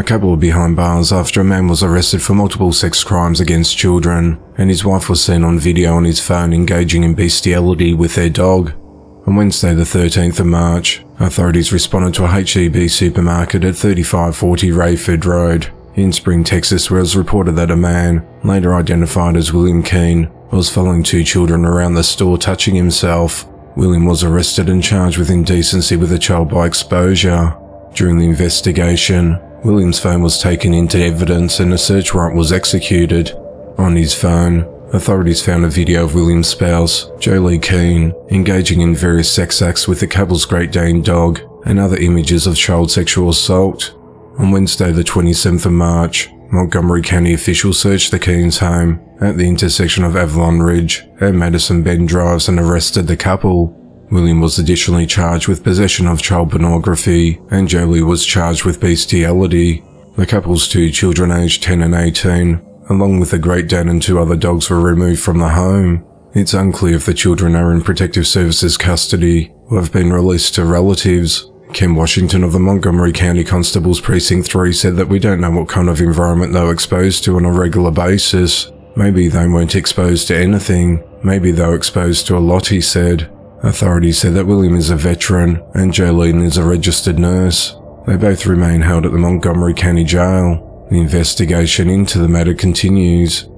couple were behind bars after a man was arrested for multiple sex crimes against children, and his wife was seen on video on his phone engaging in bestiality with their dog. On Wednesday the 13th of March, authorities responded to a H-E-B supermarket at 3540 Rayford Road in Spring, Texas, where it was reported that a man, later identified as William Keene, was following two children around the store touching himself. William was arrested and charged with indecency with a child by exposure. During the investigation, William's phone was taken into evidence and a search warrant was executed. On his phone, authorities found a video of William's spouse, Jolie Keene, engaging in various sex acts with the couple's Great Dane dog and other images of child sexual assault. On Wednesday the 27th of March, Montgomery County officials searched the Keenes' home at the intersection of Avalon Ridge and Madison Bend Drives and arrested the couple. William was additionally charged with possession of child pornography, and Jolie was charged with bestiality. The couple's two children aged 10 and 18, along with a Great Dane and two other dogs, were removed from the home. It's unclear if the children are in Protective Services custody or have been released to relatives. Ken Washington of the Montgomery County Constables Precinct 3 said that we don't know what kind of environment they were exposed to on a regular basis. Maybe they weren't exposed to anything. Maybe they were exposed to a lot, he said. Authorities said that William is a veteran and Jolene is a registered nurse. They both remain held at the Montgomery County Jail. The investigation into the matter continues.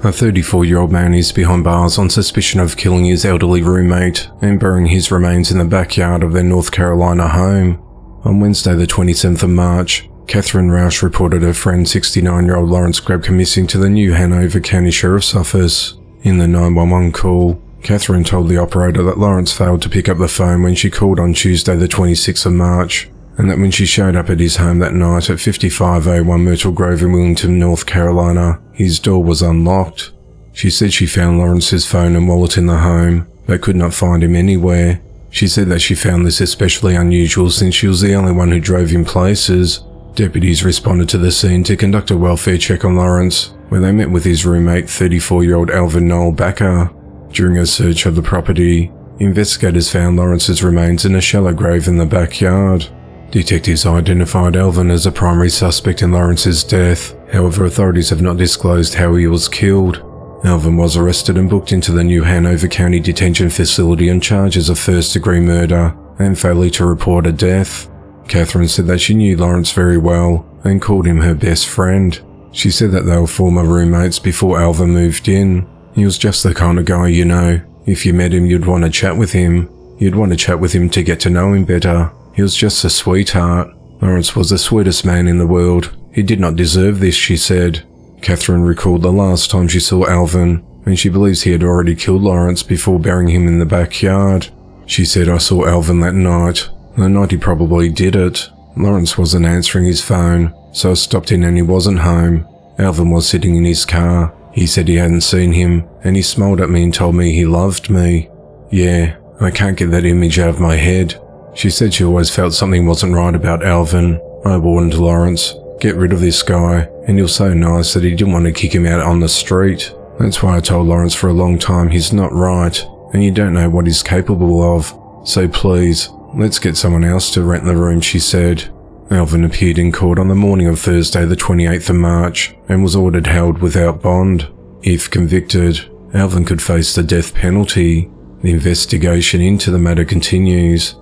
A 34-year-old man is behind bars on suspicion of killing his elderly roommate and burying his remains in the backyard of their North Carolina home. On Wednesday the 27th of March, Catherine Roush reported her friend 69-year-old Lawrence Grabka missing to the New Hanover County Sheriff's Office. In the 911 call, Catherine told the operator that Lawrence failed to pick up the phone when she called on Tuesday the 26th of March, and that when she showed up at his home that night at 5501 Myrtle Grove in Wilmington, North Carolina, his door was unlocked. She said she found Lawrence's phone and wallet in the home, but could not find him anywhere. She said that she found this especially unusual since she was the only one who drove him places. Deputies responded to the scene to conduct a welfare check on Lawrence, where they met with his roommate, 34-year-old Alvin Noel Backer. During a search of the property, investigators found Lawrence's remains in a shallow grave in the backyard. Detectives identified Alvin as a primary suspect in Lawrence's death. However, authorities have not disclosed how he was killed. Alvin was arrested and booked into the New Hanover County Detention Facility on charges of first-degree murder and failure to report a death. Catherine said that she knew Lawrence very well and called him her best friend. She said that they were former roommates before Alvin moved in. He was just the kind of guy, you know, if you met him you'd want to chat with him. You'd want to chat with him to get to know him better. He was just a sweetheart. Lawrence was the sweetest man in the world. He did not deserve this, she said. Catherine recalled the last time she saw Alvin, and she believes he had already killed Lawrence before burying him in the backyard. She said, "I saw Alvin that night. The night he probably did it. Lawrence wasn't answering his phone, so I stopped in and he wasn't home. Alvin was sitting in his car. He said he hadn't seen him, and he smiled at me and told me he loved me. Yeah, I can't get that image out of my head." She said she always felt something wasn't right about Alvin. I warned Lawrence, "Get rid of this guy," and he was so nice that he didn't want to kick him out on the street. That's why I told Lawrence for a long time he's not right, and you don't know what he's capable of. So please, let's get someone else to rent the room, she said. Alvin appeared in court on the morning of Thursday the 28th of March and was ordered held without bond. If convicted, Alvin could face the death penalty. The investigation into the matter continues.